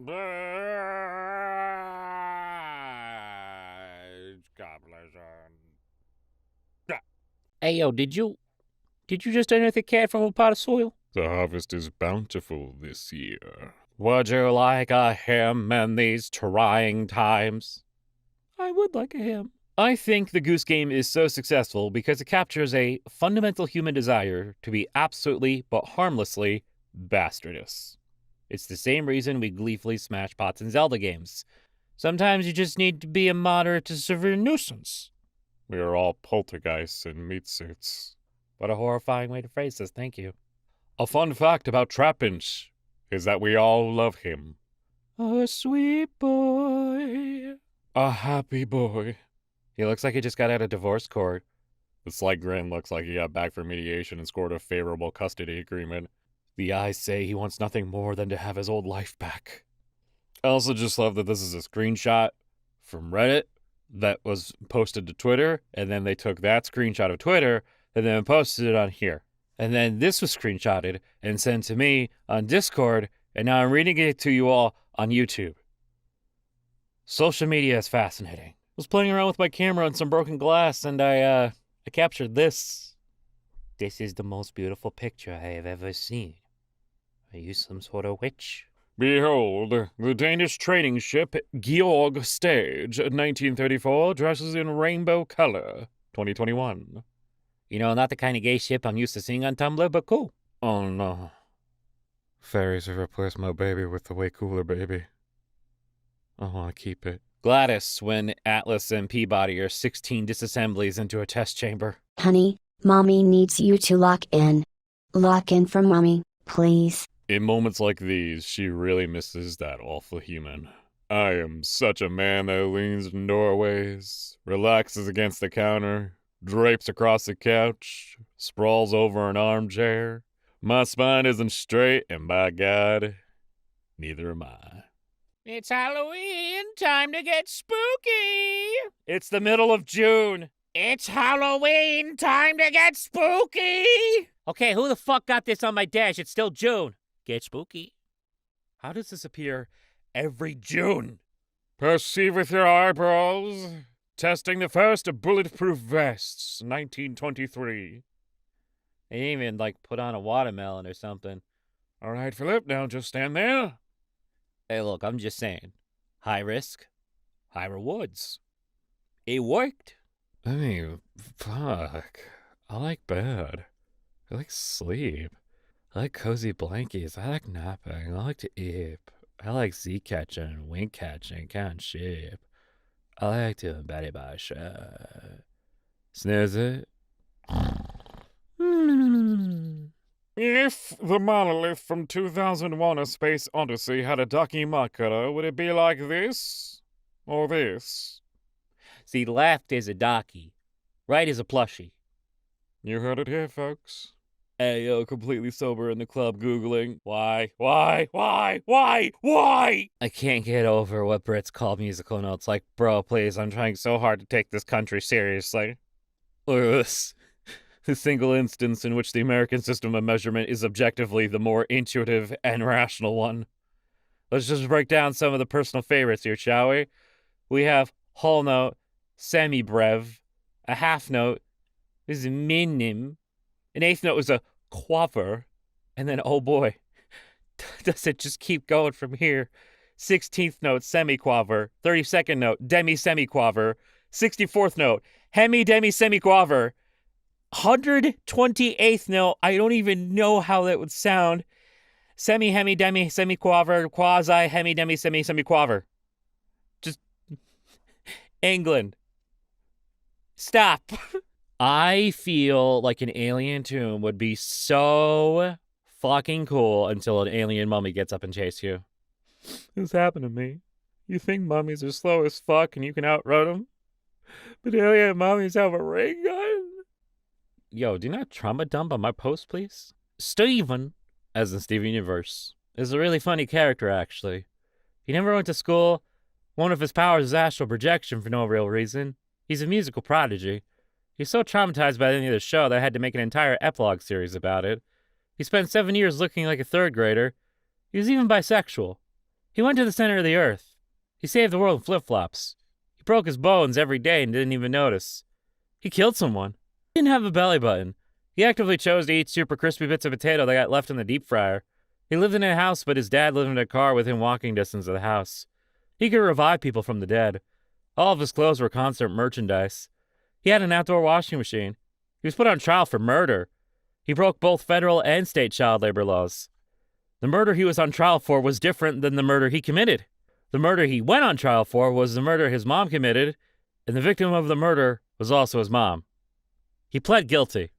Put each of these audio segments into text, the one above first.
Compilation. Hey, yo, did you just unearth a cat from a pot of soil? The harvest is bountiful this year. Would you like a hymn in these trying times? I would like a hymn. I think the Goose Game is so successful because it captures a fundamental human desire to be absolutely but harmlessly bastardous. It's the same reason we gleefully smash pots in Zelda games. Sometimes you just need to be a moderate to severe nuisance. We are all poltergeists in meat suits. What a horrifying way to phrase this, thank you. A fun fact about Trapinch is that we all love him. A sweet boy. A happy boy. He looks like he just got out of divorce court. The slight grin looks like he got back from mediation and scored a favorable custody agreement. The eyes say he wants nothing more than to have his old life back. I also just love that this is a screenshot from Reddit that was posted to Twitter, and then they took that screenshot of Twitter and then posted it on here. And then this was screenshotted and sent to me on Discord, and now I'm reading it to you all on YouTube. Social media is fascinating. I was playing around with my camera on some broken glass, and I captured this. This is the most beautiful picture I have ever seen. Are you some sort of witch? Behold, the Danish trading ship Georg Stage, 1934, dresses in rainbow color, 2021. You know, not the kind of gay ship I'm used to seeing on Tumblr, but cool. Oh no. Fairies have replaced my baby with the way cooler baby. I want to keep it. Gladys, when Atlas and Peabody are 16 disassemblies into a test chamber. Honey, Mommy needs you to lock in. Lock in for Mommy, please. In moments like these, she really misses that awful human. I am such a man that leans in doorways, relaxes against the counter, drapes across the couch, sprawls over an armchair. My spine isn't straight, and by God, neither am I. It's Halloween, time to get spooky. It's the middle of June. It's Halloween, time to get spooky. Okay, who the fuck got this on my dash? It's still June. Get spooky. How does this appear every June? Perceive with your eyeballs. Testing the first bulletproof vests, 1923. They didn't even, put on a watermelon or something. All right, Philip, now just stand there. Hey, look, I'm just saying. High risk, high rewards. It worked. I mean, fuck. I like bed. I like sleep. I like cozy blankets. I like napping. I like to eat. I like Z-catching and wink catching, can't ship. I like to embed it by a shirt. Snooze it. If the monolith from 2001 A Space Odyssey had a ducky marker, would it be like this? Or this? See, left is a docky. Right is a plushie. You heard it here, folks. Hey, yo, completely sober in the club Googling. Why? I can't get over what Brits call musical notes. Like, bro, please, I'm trying so hard to take this country seriously. Look at this. The single instance in which the American system of measurement is objectively the more intuitive and rational one. Let's just break down some of the personal favorites here, shall we? We have whole note, semi-brev, a half note is a minim, an eighth note is a quaver, and then, oh boy, does it just keep going from here? 16th note, semi-quaver, 32nd note, demi-semi-quaver, 64th note, hemi-demi-semi-quaver, 128th note, I don't even know how that would sound, semi-hemi-demi-semi-quaver, quasi-hemi-demi-semi-semi-quaver. Just, England. Stop. I feel like an alien tomb would be so fucking cool until an alien mummy gets up and chases you. This happened to me. You think mummies are slow as fuck and you can outrun them? But alien mummies have a ray gun? Yo, do not trauma dump on my post, please? Steven, as in Steven Universe, is a really funny character, actually. He never went to school. One of his powers is astral projection for no real reason. He's a musical prodigy. He's so traumatized by the end of the show that I had to make an entire epilogue series about it. He spent 7 years looking like a third grader. He was even bisexual. He went to the center of the earth. He saved the world in flip-flops. He broke his bones every day and didn't even notice. He killed someone. He didn't have a belly button. He actively chose to eat super crispy bits of potato that got left in the deep fryer. He lived in a house, but his dad lived in a car within walking distance of the house. He could revive people from the dead. All of his clothes were constant merchandise. He had an outdoor washing machine. He was put on trial for murder. He broke both federal and state child labor laws. The murder he was on trial for was different than the murder he committed. The murder he went on trial for was the murder his mom committed, and the victim of the murder was also his mom. He pled guilty.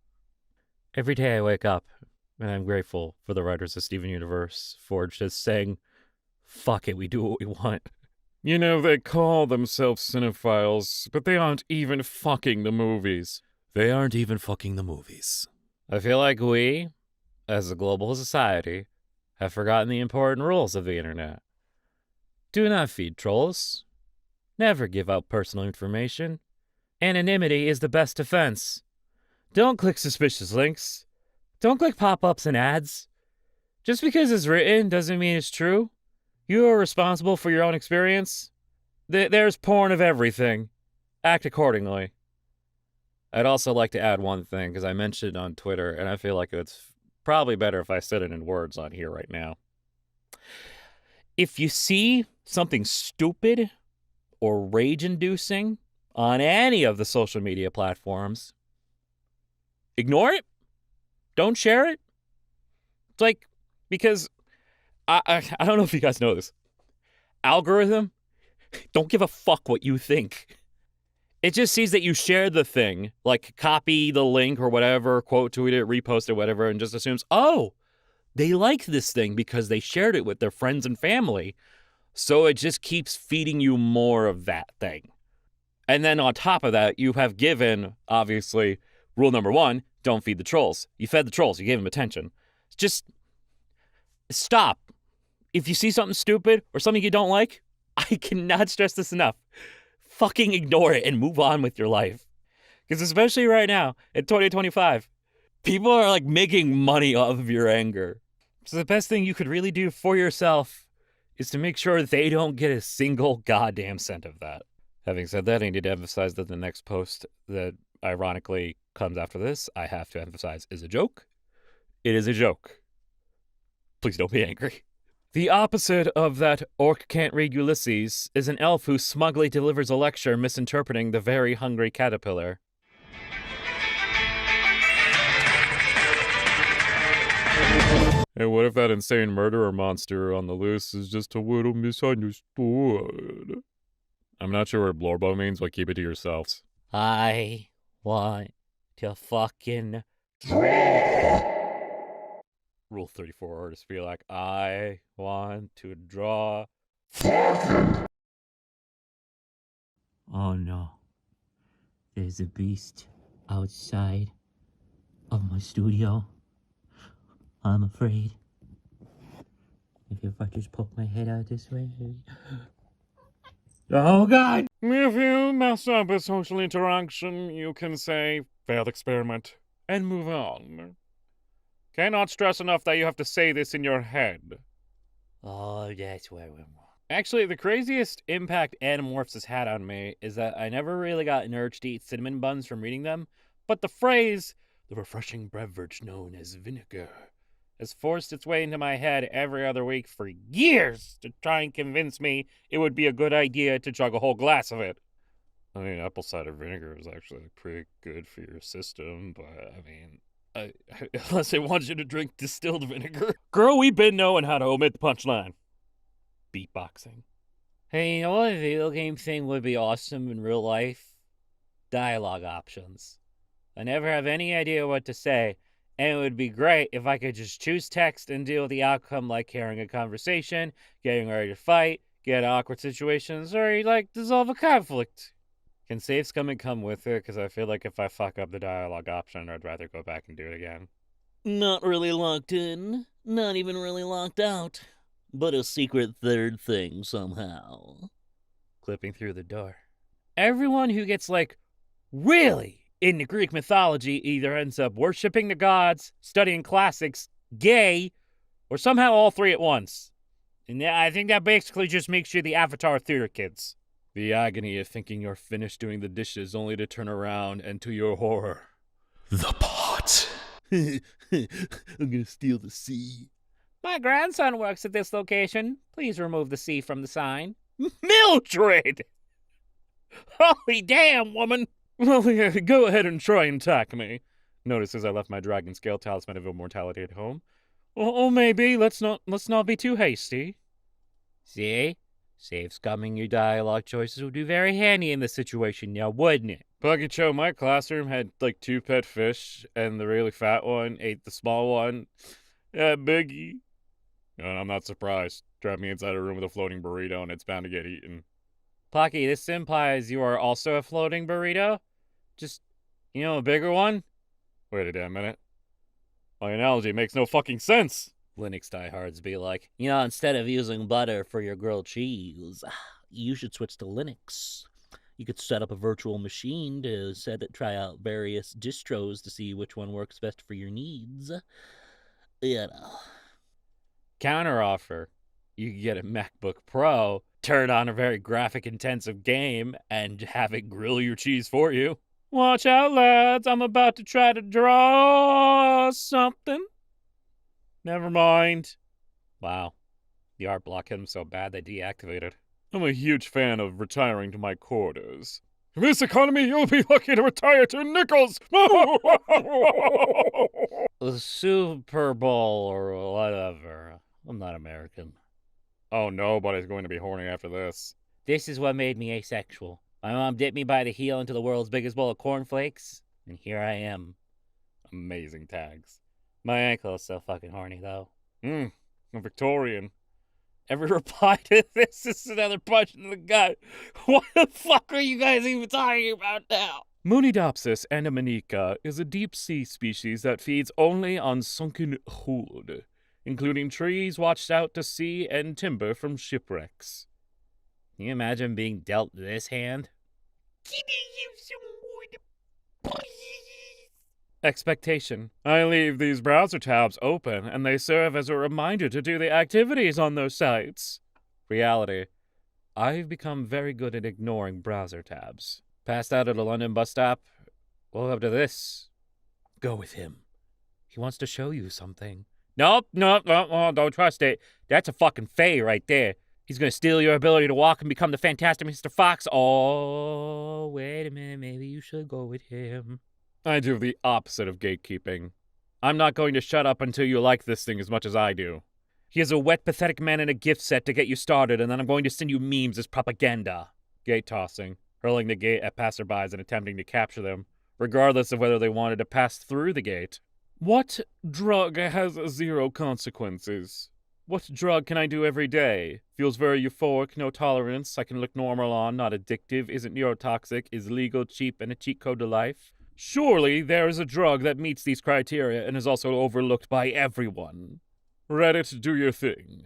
Every day I wake up, and I'm grateful for the writers of Steven Universe for just saying, fuck it, we do what we want. You know, they call themselves cinephiles, but they aren't even fucking the movies. They aren't even fucking the movies. I feel like we, as a global society, have forgotten the important rules of the internet. Do not feed trolls. Never give out personal information. Anonymity is the best defense. Don't click suspicious links. Don't click pop-ups and ads. Just because it's written doesn't mean it's true. You are responsible for your own experience. There's porn of everything. Act accordingly. I'd also like to add one thing, because I mentioned it on Twitter, and I feel like it's probably better if I said it in words on here right now. If you see something stupid or rage-inducing on any of the social media platforms, ignore it. Don't share it. It's like, because I don't know if you guys know this. Algorithm don't give a fuck what you think. It just sees that you shared the thing, like copy the link or whatever, quote tweet it, repost it, whatever, and just assumes, oh, they like this thing because they shared it with their friends and family. So it just keeps feeding you more of that thing. And then on top of that, you have given, obviously, rule number 1, don't feed the trolls. You fed the trolls. You gave them attention. Just stop. If you see something stupid or something you don't like, I cannot stress this enough. Fucking ignore it and move on with your life. Because especially right now, in 2025, people are like making money off of your anger. So the best thing you could really do for yourself is to make sure they don't get a single goddamn cent of that. Having said that, I need to emphasize that the next post that ironically comes after this, I have to emphasize, is a joke. It is a joke. Please don't be angry. The opposite of that orc can't read Ulysses is an elf who smugly delivers a lecture misinterpreting the very hungry caterpillar. Hey, what if that insane murderer monster on the loose is just a little misunderstood? I'm not sure what blorbo means, but keep it to yourselves. I want to fucking Rule 34 artists be like, I want to draw. Oh no. There's a beast outside of my studio. I'm afraid. If I just poke my head out this way. Oh god! If you mess up a social interaction, you can say, failed experiment, and move on. Cannot stress enough that you have to say this in your head. Oh, that's where we're wrong. Actually, the craziest impact Animorphs has had on me is that I never really got an urge to eat cinnamon buns from reading them, but the phrase, the refreshing beverage known as vinegar, has forced its way into my head every other week for years to try and convince me it would be a good idea to chug a whole glass of it. I mean, apple cider vinegar is actually pretty good for your system, but I mean, unless it wants you to drink distilled vinegar. Girl, we've been knowing how to omit the punchline. Beatboxing. Hey, you know what a video game thing would be awesome in real life? Dialogue options. I never have any idea what to say, and it would be great if I could just choose text and deal with the outcome, like carrying a conversation, getting ready to fight, get awkward situations, or like dissolve a conflict. Can saves come with it? Because I feel like if I fuck up the dialogue option, I'd rather go back and do it again. Not really locked in, not even really locked out, but a secret third thing somehow. Clipping through the door. Everyone who gets, like, really into Greek mythology either ends up worshipping the gods, studying classics, gay, or somehow all three at once. And I think that basically just makes you the Avatar theater kids. The agony of thinking you're finished doing the dishes only to turn around and to your horror, the pot. I'm gonna steal the C. My grandson works at this location. Please remove the C from the sign. Mildred! Holy damn, woman! Well, yeah, go ahead and try and attack me. Notice as I left my dragon scale talisman of immortality at home. Or maybe let's not be too hasty. See? Safe scumming your dialogue choices would be very handy in this situation now, wouldn't it? Puggy Cho, my classroom had like 2 pet fish, and the really fat one ate the small one. Yeah, Biggie. And I'm not surprised. Trap me inside a room with a floating burrito and it's bound to get eaten. Pocky, this implies you are also a floating burrito? Just, a bigger one? Wait a damn minute. My analogy makes no fucking sense. Linux diehards be like, Instead of using butter for your grilled cheese, you should switch to Linux. You could set up a virtual machine to try out various distros to see which one works best for your needs. counteroffer. You can get a MacBook Pro, turn on a very graphic-intensive game, and have it grill your cheese for you. Watch out, lads. I'm about to try to draw something. Never mind. Wow. The art block hit him so bad they deactivated. I'm a huge fan of retiring to my quarters. In this economy, you'll be lucky to retire to nickels! The Super Bowl or whatever. I'm not American. Oh, nobody's going to be horny after this. This is what made me asexual. My mom dipped me by the heel into the world's biggest bowl of cornflakes, and here I am. Amazing tags. My ankle is so fucking horny, though. A Victorian. Every reply to this is another punch in the gut. What the fuck are you guys even talking about now? Munidopsis anamanica is a deep-sea species that feeds only on sunken wood, including trees washed out to sea and timber from shipwrecks. Can you imagine being dealt this hand? Can I have some wood, please? Expectation. I leave these browser tabs open, and they serve as a reminder to do the activities on those sites. Reality. I've become very good at ignoring browser tabs. Passed out at a London bus stop. Woke up to this. Go with him. He wants to show you something. Nope, don't trust it. That's a fucking fae right there. He's gonna steal your ability to walk and become the fantastic Mr. Fox. Oh, wait a minute, maybe you should go with him. I do the opposite of gatekeeping. I'm not going to shut up until you like this thing as much as I do. He is a wet, pathetic man in a gift set to get you started, and then I'm going to send you memes as propaganda. Gate tossing. Hurling the gate at passerbys and attempting to capture them, regardless of whether they wanted to pass through the gate. What drug has 0 consequences? What drug can I do every day? Feels very euphoric, no tolerance, I can look normal on, not addictive, isn't neurotoxic, is legal, cheap, and a cheat code to life? Surely there is a drug that meets these criteria and is also overlooked by everyone. Reddit, do your thing.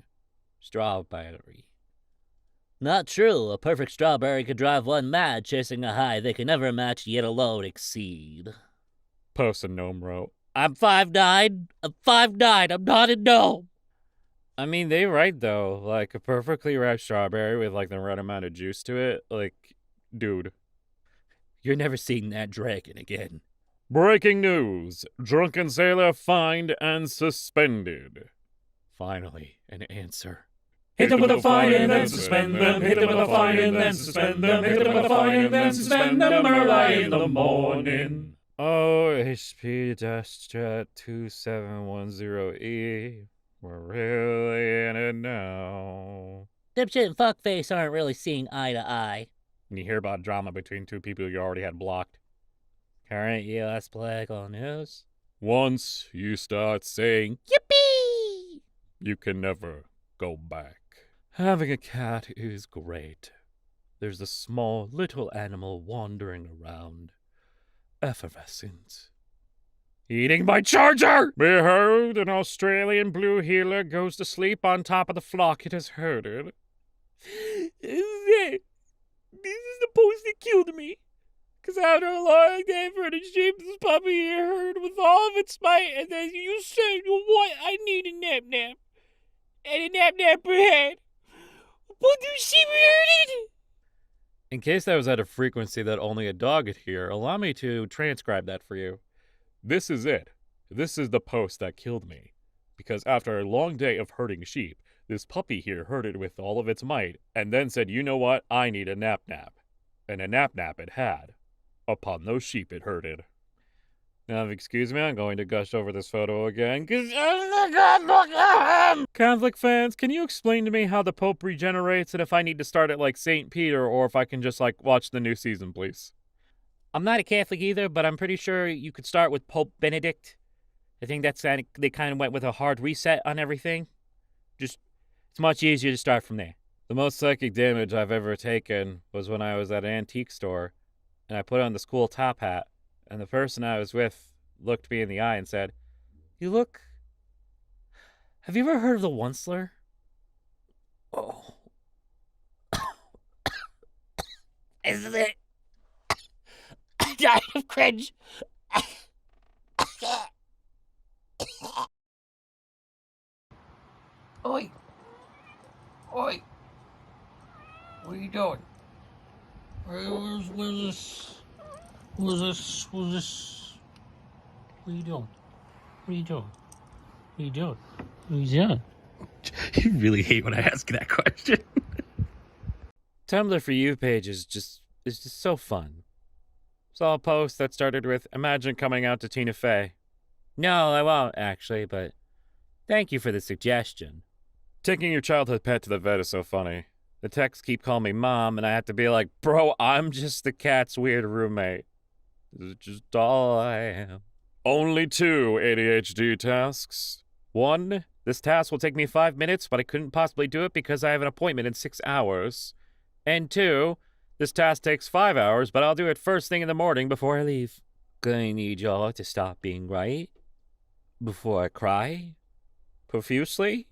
Strawberry. Not true. A perfect strawberry could drive one mad, chasing a high they can never match, yet alone exceed. Post a gnome wrote. I'm 5'9". I'm not a gnome. I mean, they right, though. Like, a perfectly ripe strawberry with, like, the right amount of juice to it. Like, dude. You're never seeing that dragon again. Breaking news. Drunken sailor fined and suspended. Finally, an answer. Hit them with a fine and then suspend them. Hit them with a fine and then suspend them. Hit them with a fine and then suspend them early in the morning. OHP Dashtrat 2710E. We're really in it now. Dipshit and fuckface aren't really seeing eye to eye. And you hear about drama between 2 people you already had blocked. Current U.S. political news. Once you start saying, Yippee! you can never go back. Having a cat is great. There's a small little animal wandering around. Effervescent. Eating my charger! Behold, an Australian blue heeler goes to sleep on top of the flock it has herded. This is supposed to kill me. Because after a long day for the sheep, this puppy herd with all of its might, and then you said, what? I need a nap. and a nap bread. But you see me heard it? In case that was at a frequency that only a dog could hear, allow me to transcribe that for you. This is it. This is the post that killed me. Because after a long day of herding sheep, this puppy here herded with all of its might, and then said, you know what, I need a nap. And a nap it had. Upon those sheep it herded. Now, excuse me, I'm going to gush over this photo again, because oh my god, look at him! Catholic fans, can you explain to me how the Pope regenerates, and if I need to start it like St. Peter, or if I can just, like, watch the new season, please? I'm not a Catholic either, but I'm pretty sure you could start with Pope Benedict. I think they kind of went with a hard reset on everything. Just, it's much easier to start from there. The most psychic damage I've ever taken was when I was at an antique store, and I put on the school top hat, and the person I was with looked me in the eye and said, you look... Have you ever heard of the Onceler? Oh. Isn't it? I died of cringe. Oi. Oi. What are you doing? Where's this? What's this? What's this? What are you doing? What are you doing? What are you doing? What are you doing? You really hate when I ask that question. Tumblr For You page is just so fun. Saw a post that started with, imagine coming out to Tina Fey. No, I won't, actually, but thank you for the suggestion. Taking your childhood pet to the vet is so funny. The texts keep calling me mom, and I have to be like, bro, I'm just the cat's weird roommate. This is just all I am. Only 2 ADHD tasks. 1, this task will take me 5 minutes, but I couldn't possibly do it because I have an appointment in 6 hours. And 2, this task takes 5 hours, but I'll do it first thing in the morning before I leave. Gonna need y'all to stop being right before I cry profusely.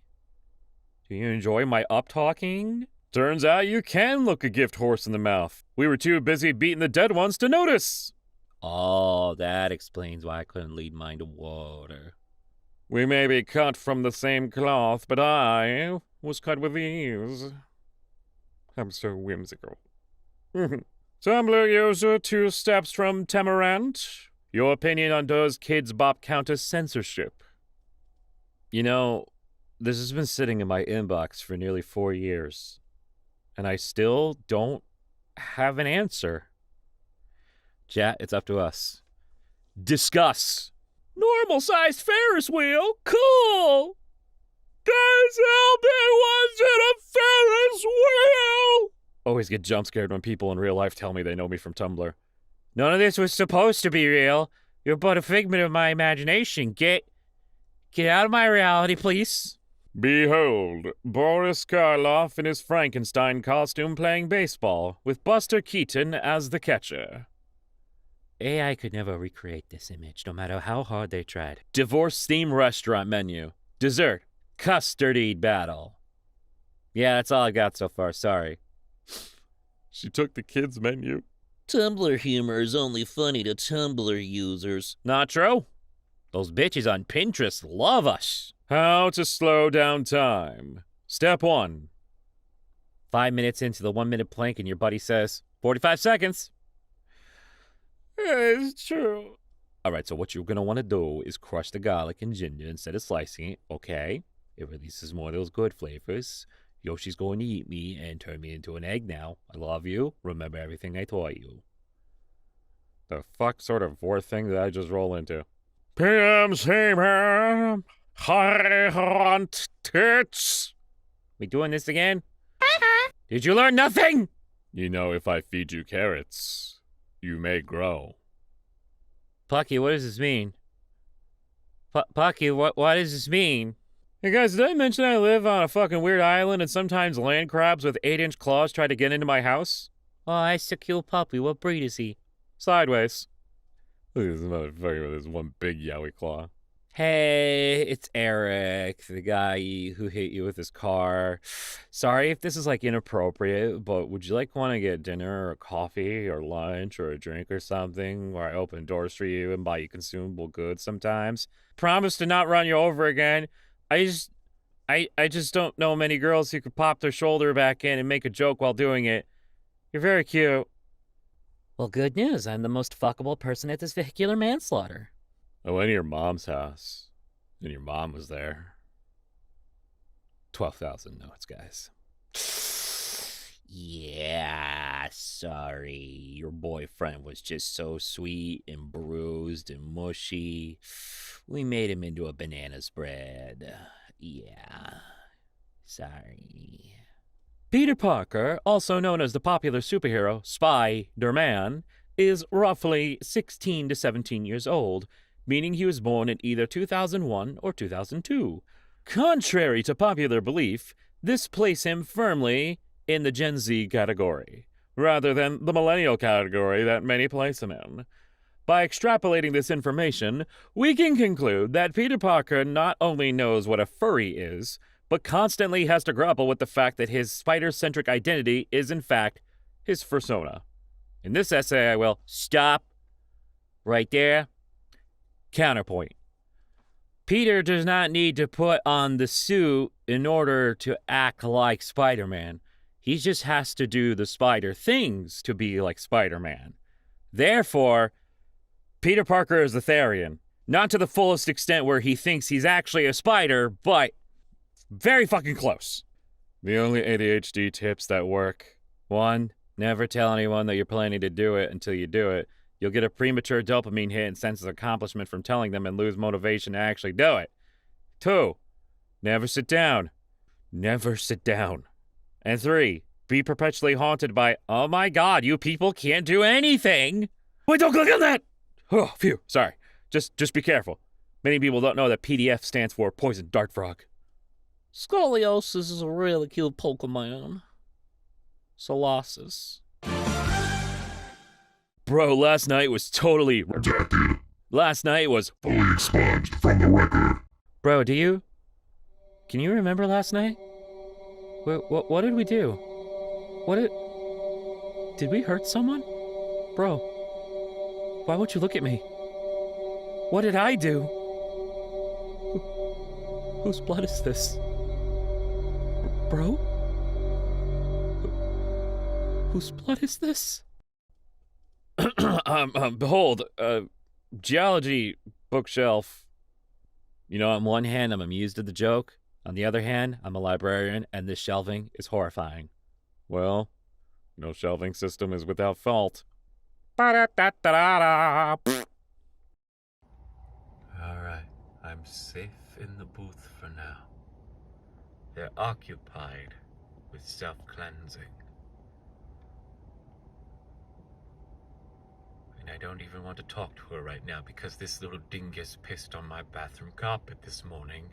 Do you enjoy my up-talking? Turns out you can look a gift horse in the mouth. We were too busy beating the dead ones to notice. Oh, that explains why I couldn't lead mine to water. We may be cut from the same cloth, but I was cut with ease. I'm so whimsical. Tumblr user 2 steps from Tamarant. Your opinion on does Kids Bop count as censorship? You know, this has been sitting in my inbox for nearly 4 years, and I still don't have an answer. Chat, it's up to us. Discuss. Normal-sized Ferris wheel? Cool! Guys, help me! What's in a Ferris wheel? Always get jump scared when people in real life tell me they know me from Tumblr. None of this was supposed to be real. You're but a figment of my imagination. Get out of my reality, please. Behold, Boris Karloff in his Frankenstein costume playing baseball, with Buster Keaton as the catcher. AI could never recreate this image, no matter how hard they tried. Divorce-themed restaurant menu. Dessert. Custard-eat battle. Yeah, that's all I got so far, sorry. She took the kids' menu. Tumblr humor is only funny to Tumblr users. Not true. Those bitches on Pinterest love us. How to slow down time. Step 1. 5 minutes into the 1-minute plank and your buddy says, 45 seconds. It's true. Alright, so what you're going to want to do is crush the garlic and ginger instead of slicing it, okay? It releases more of those good flavors. Yoshi's going to eat me and turn me into an egg now. I love you. Remember everything I taught you. The fuck sort of fourth thing did I just roll into? PM Seymour. I want tits. We doing this again? Did you learn nothing? You know, if I feed you carrots, you may grow. Pucky, what does this mean? Pucky, what does this mean? Hey guys, did I mention I live on a fucking weird island and sometimes land crabs with 8-inch claws try to get into my house? Oh, I a cute puppy. What breed is he? Sideways. Look at this motherfucker with his one big yowie claw. Hey, it's Eric, the guy who hit you with his car. Sorry if this is like inappropriate, but would you like want to get dinner or coffee or lunch or a drink or something where I open doors for you and buy you consumable goods sometimes? Promise to not run you over again. I I just don't know many girls who could pop their shoulder back in and make a joke while doing it. You're very cute. Well, good news. I'm the most fuckable person at this vehicular manslaughter. I went to your mom's house, and your mom was there. 12,000 notes, guys. Yeah, sorry. Your boyfriend was just so sweet and bruised and mushy. We made him into a banana spread. Yeah. Sorry. Peter Parker, also known as the popular superhero Spider-Man, is roughly 16 to 17 years old, meaning he was born in either 2001 or 2002. Contrary to popular belief, this places him firmly in the Gen Z category, rather than the millennial category that many place him in. By extrapolating this information, we can conclude that Peter Parker not only knows what a furry is, but constantly has to grapple with the fact that his spider-centric identity is, in fact, his fursona. In this essay, I will stop right there. Counterpoint. Peter does not need to put on the suit in order to act like Spider-Man. He just has to do the spider things to be like Spider-Man. Therefore, Peter Parker is a Therian. Not to the fullest extent where he thinks he's actually a spider, but very fucking close. The only ADHD tips that work. 1. Never tell anyone that you're planning to do it until you do it. You'll get a premature dopamine hit and sense of accomplishment from telling them and lose motivation to actually do it. 2. Never sit down. Never sit down. And 3. Be perpetually haunted by, oh my god, you people can't do anything. Wait, don't click on that! Oh, phew, sorry. Just be careful. Many people don't know that PDF stands for poison dart frog. Scoliosis is a really cute Pokemon. Colossus. Bro, last night was totally Redacted. Last night was Fully expunged from the record. Bro, can you remember last night? What did we do? Did we hurt someone? Bro, why won't you look at me? What did I do? Whose blood is this? Bro? Whose blood is this? Behold, geology bookshelf. You know, on one hand, I'm amused at the joke. On the other hand, I'm a librarian, and this shelving is horrifying. Well, no shelving system is without fault. Ba-da-da-da-da. Alright, I'm safe in the booth for now. They're occupied with self-cleansing. And I don't even want to talk to her right now because this little dingus pissed on my bathroom carpet this morning.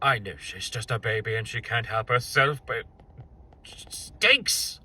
I know she's just a baby and she can't help herself, but it stinks!